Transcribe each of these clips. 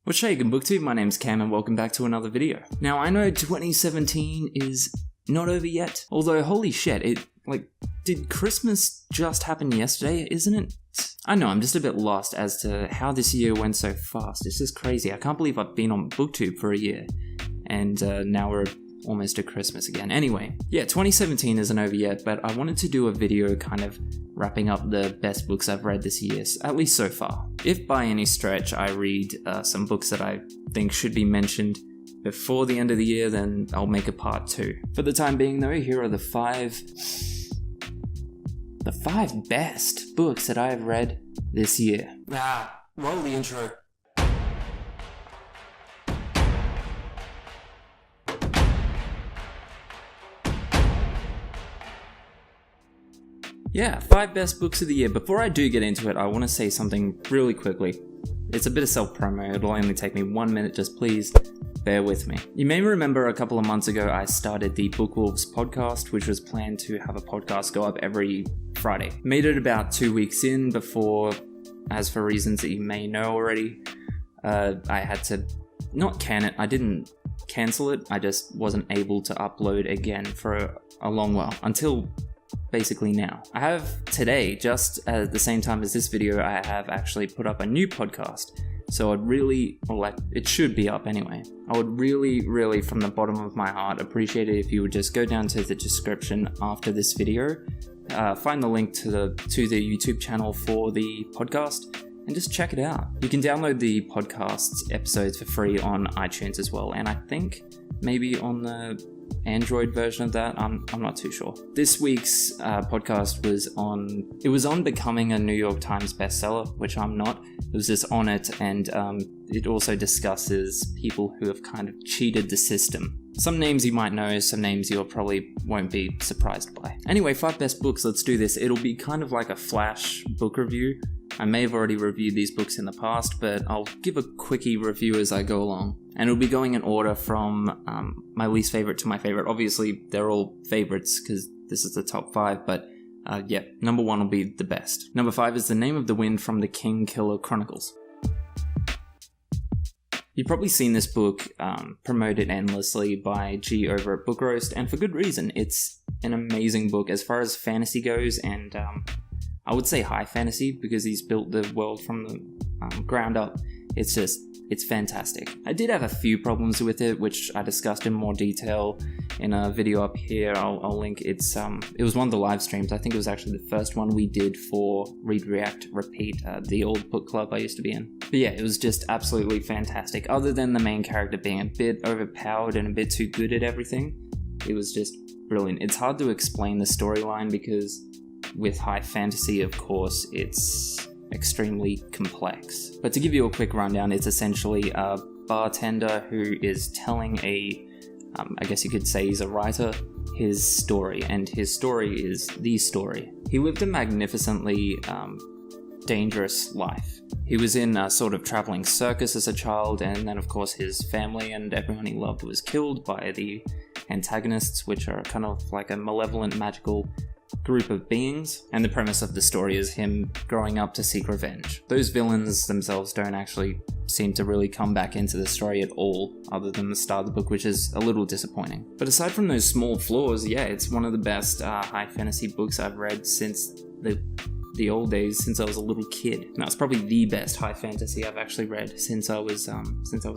What's shaking, BookTube? My name's Cam and welcome back to another video. Now, I know 2017 is not over yet, although holy shit, did Christmas just happen yesterday, isn't it? I know, I'm just a bit lost as to how this year went so fast. It's just crazy. I can't believe I've been on BookTube for a year, and now we're almost at Christmas again. Anyway, yeah, 2017 isn't over yet, but I wanted to do a video kind of wrapping up the best books I've read this year, at least so far. If by any stretch I read some books that I think should be mentioned before the end of the year, then I'll make a part 2. For the time being though, here are the five best books that I have read this year. Roll the intro. Yeah, 5 best books of the year. Before I do get into it, I want to say something really quickly. It's a bit of self-promo, it'll only take me 1 minute, just please bear with me. You may remember a couple of months ago I started the Book Wolves podcast, which was planned to have a podcast go up every Friday. Made it about 2 weeks in before, as for reasons that you may know already, I had to not can it, I didn't cancel it, I just wasn't able to upload again for a long while, until basically now. I have today, just at the same time as this video, I have actually put up a new podcast. So it should be up anyway. I would really, from the bottom of my heart, appreciate it if you would just go down to the description after this video, find the link to the YouTube channel for the podcast, and just check it out. You can download the podcast's episodes for free on iTunes as well, and I think maybe on the Android version of that, I'm not too sure. This week's podcast was on becoming a New York Times bestseller, which I'm not. It was just on it, and it also discusses people who have kind of cheated the system. Some names you might know, some names you probably won't be surprised by. Anyway, 5 best books, let's do this. It'll be kind of like a flash book review. I may have already reviewed these books in the past, but I'll give a quickie review as I go along. And it'll be going in order from my least favorite to my favorite. Obviously, they're all favorites because this is the top 5, but yeah, number 1 will be the best. Number 5 is The Name of the Wind from the Kingkiller Chronicles. You've probably seen this book promoted endlessly by G over at Book Roast, and for good reason. It's an amazing book as far as fantasy goes, and I would say high fantasy because he's built the world from the ground up. It's fantastic. I did have a few problems with it, which I discussed in more detail in a video up here. I'll link. It was one of the live streams. I think it was actually the first one we did for Read, React, Repeat, the old book club I used to be in. But yeah, it was just absolutely fantastic. Other than the main character being a bit overpowered and a bit too good at everything, it was just brilliant. It's hard to explain the storyline because with high fantasy, of course, it's extremely complex. But to give you a quick rundown, it's essentially a bartender who is telling I guess you could say he's a writer, his story, and his story is the story. He lived a magnificently dangerous life. He was in a sort of traveling circus as a child, and then of course his family and everyone he loved was killed by the antagonists, which are kind of like a malevolent magical group of beings, and the premise of the story is him growing up to seek revenge. Those villains themselves don't actually seem to really come back into the story at all, other than the start of the book, which is a little disappointing. But aside from those small flaws, yeah, it's one of the best high fantasy books I've read since the old days, since I was a little kid. And that's probably the best high fantasy I've actually read since I was a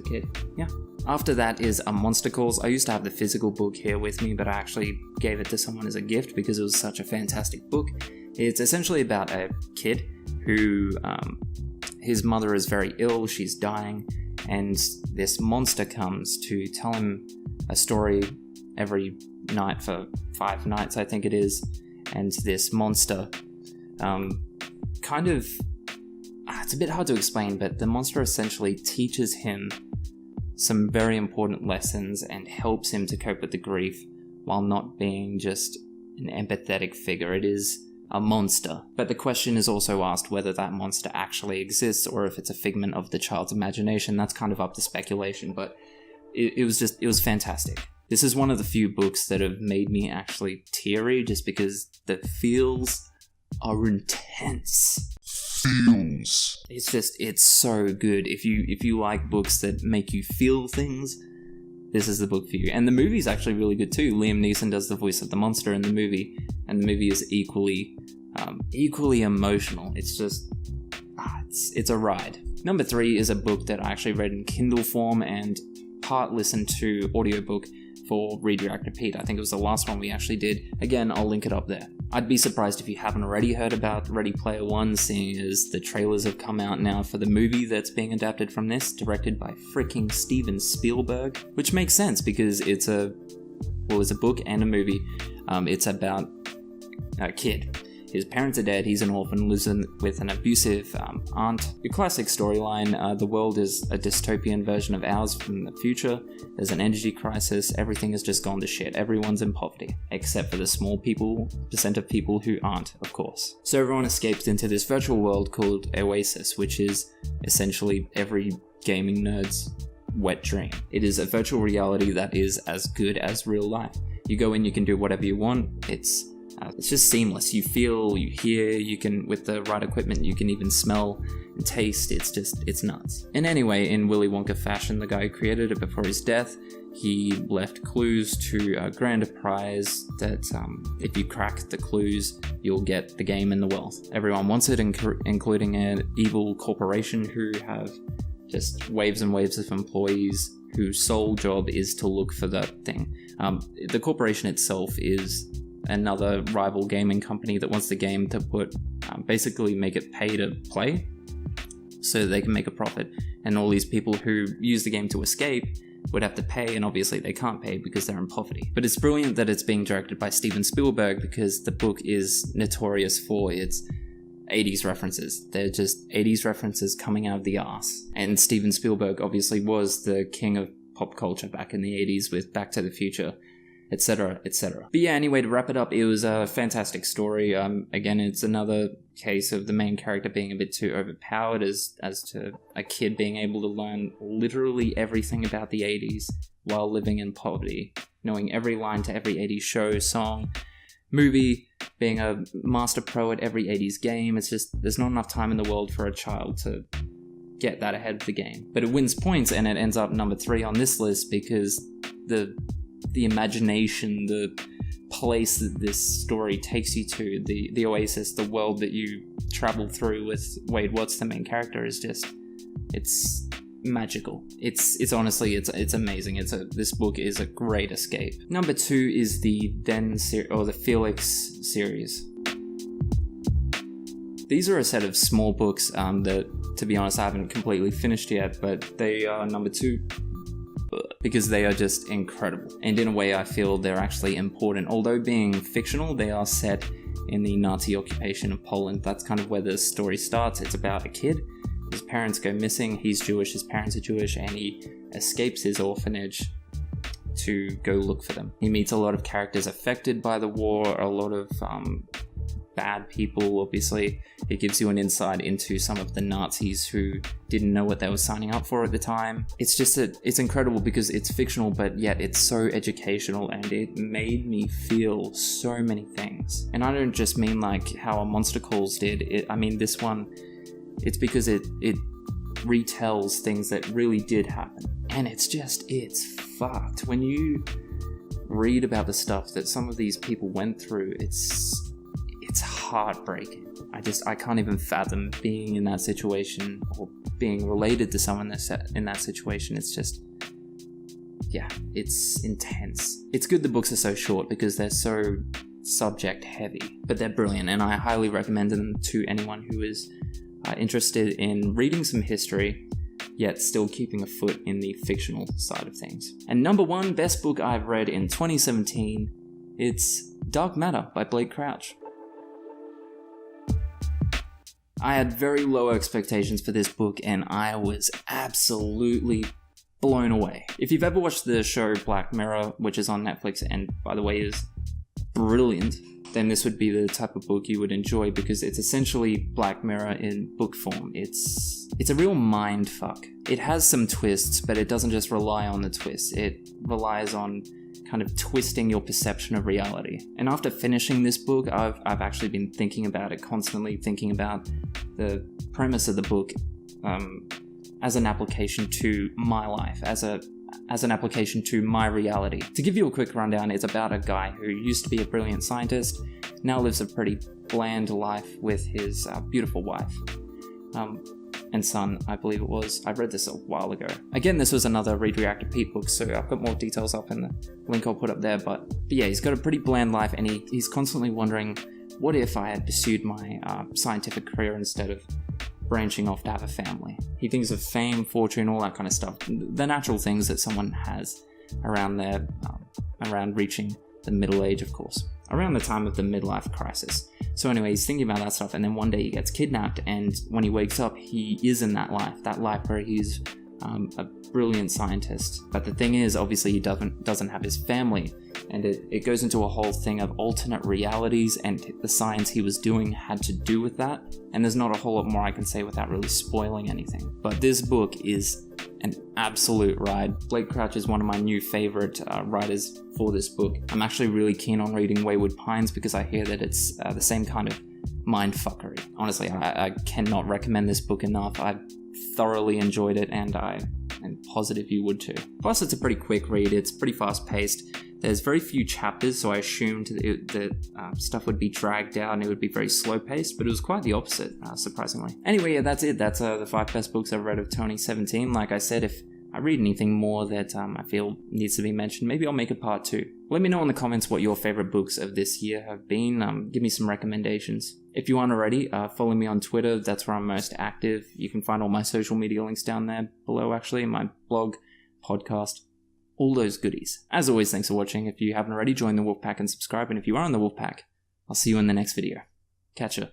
kid. Yeah. After that is A Monster Calls. I used to have the physical book here with me, but I actually gave it to someone as a gift because it was such a fantastic book. It's essentially about a kid who, his mother is very ill, she's dying, and this monster comes to tell him a story every night for 5 nights, I think it is. And this monster it's a bit hard to explain, but the monster essentially teaches him some very important lessons and helps him to cope with the grief while not being just an empathetic figure. It is a monster, but the question is also asked whether that monster actually exists or if it's a figment of the child's imagination. That's kind of up to speculation, but it was fantastic. This is one of the few books that have made me actually teary just because the feels are intense. feels. It's so good. If you like books that make you feel things, this is the book for you. And the movie's actually really good too. Liam Neeson does the voice of the monster in the movie, and the movie is equally emotional. It's just, it's a ride. Number 3 is a book that I actually read in Kindle form and part listened to audiobook for Read, React, Repeat. I think it was the last one we actually did. Again, I'll link it up there. I'd be surprised if you haven't already heard about Ready Player One, seeing as the trailers have come out now for the movie that's being adapted from this, directed by freaking Steven Spielberg, which makes sense because it's a book and a movie. It's about a kid. His parents are dead, he's an orphan, lives with an abusive aunt. Your classic storyline, the world is a dystopian version of ours from the future. There's an energy crisis, everything has just gone to shit. Everyone's in poverty, except for the small percent of people who aren't, of course. So everyone escapes into this virtual world called Oasis, which is essentially every gaming nerd's wet dream. It is a virtual reality that is as good as real life. You go in, you can do whatever you want. It's just seamless. You feel, you hear, you can, with the right equipment, you can even smell and taste. It's nuts. And anyway, in Willy Wonka fashion, the guy who created it before his death, he left clues to grant a prize that if you crack the clues, you'll get the game and the wealth. Everyone wants it, including an evil corporation who have just waves and waves of employees whose sole job is to look for that thing. The corporation itself is another rival gaming company that wants the game to basically make it pay to play so they can make a profit, and all these people who use the game to escape would have to pay, and obviously they can't pay because they're in poverty. But it's brilliant that it's being directed by Steven Spielberg, because the book is notorious for its 80s references. They're just 80s references coming out of the arse, and Steven Spielberg obviously was the king of pop culture back in the 80s with Back to the Future, etc., etc. But yeah, anyway, to wrap it up, it was a fantastic story. Again, it's another case of the main character being a bit too overpowered as to a kid being able to learn literally everything about the 80s while living in poverty, knowing every line to every 80s show, song, movie, being a master pro at every 80s game. It's just, there's not enough time in the world for a child to get that ahead of the game. But it wins points, and it ends up number 3 on this list because the imagination, the place that this story takes you to, the oasis, the world that you travel through with Wade Watts, the main character, is just, it's magical. It's honestly, it's amazing. This book is a great escape. Number 2 is the the Felix series. These are a set of small books that, to be honest, I haven't completely finished yet, but they are number 2 because they are just incredible. And in a way, I feel they're actually important. Although being fictional, they are set in the Nazi occupation of Poland. That's kind of where the story starts. It's about a kid. His parents go missing. He's Jewish, his parents are Jewish, and he escapes his orphanage to go look for them. He meets a lot of characters affected by the war, a lot of bad people, obviously. It gives you an insight into some of the Nazis who didn't know what they were signing up for at the time. It's just it's incredible because it's fictional, but yet it's so educational, and it made me feel so many things. And I don't just mean like how A Monster Calls did. I mean this one, it's because it retells things that really did happen. And it's fucked. When you read about the stuff that some of these people went through, it's heartbreaking. I can't even fathom being in that situation or being related to someone that's in that situation. It's just, yeah, it's intense. It's good the books are so short because they're so subject heavy, but they're brilliant, and I highly recommend them to anyone who is interested in reading some history, yet still keeping a foot in the fictional side of things. And number 1 best book I've read in 2017, it's Dark Matter by Blake Crouch. I had very low expectations for this book, and I was absolutely blown away. If you've ever watched the show Black Mirror, which is on Netflix, and by the way is brilliant, then this would be the type of book you would enjoy, because it's essentially Black Mirror in book form. It's a real mind fuck. It has some twists, but it doesn't just rely on the twists. It relies on kind of twisting your perception of reality. And after finishing this book, I've actually been thinking about it, constantly thinking about the premise of the book as an application to my life, as an application to my reality. To give you a quick rundown, it's about a guy who used to be a brilliant scientist, now lives a pretty bland life with his beautiful wife and son, I believe it was. I read this a while ago. Again, this was another Read, React, Repeat book, so I've got more details up in the link I'll put up there, but yeah, he's got a pretty bland life, and he's constantly wondering, what if I had pursued my scientific career instead of branching off to have a family? He thinks of fame, fortune, all that kind of stuff, the natural things that someone has around around reaching the middle age, of course, around the time of the midlife crisis. So anyway, he's thinking about that stuff, and then one day he gets kidnapped, and when he wakes up, he is in that life where he's a brilliant scientist. But the thing is, obviously, he doesn't have his family, and it goes into a whole thing of alternate realities, and the science he was doing had to do with that. And there's not a whole lot more I can say without really spoiling anything. But this book is an absolute ride. Blake Crouch is one of my new favorite writers for this book. I'm actually really keen on reading Wayward Pines because I hear that it's the same kind of mindfuckery. Honestly, I cannot recommend this book enough. I thoroughly enjoyed it, and I'm positive you would too. Plus, it's a pretty quick read. It's pretty fast-paced. There's very few chapters, so I assumed that stuff would be dragged out and it would be very slow-paced, but it was quite the opposite, surprisingly. Anyway, yeah, that's it. That's the 5 best books I've read of 2017. Like I said, if I read anything more that I feel needs to be mentioned, maybe I'll make a part 2. Let me know in the comments what your favorite books of this year have been. Give me some recommendations. If you aren't already, follow me on Twitter. That's where I'm most active. You can find all my social media links down there below, actually, my blog, podcast, all those goodies. As always, thanks for watching. If you haven't already, join the Wolfpack and subscribe. And if you are in the Wolfpack, I'll see you in the next video. Catch ya.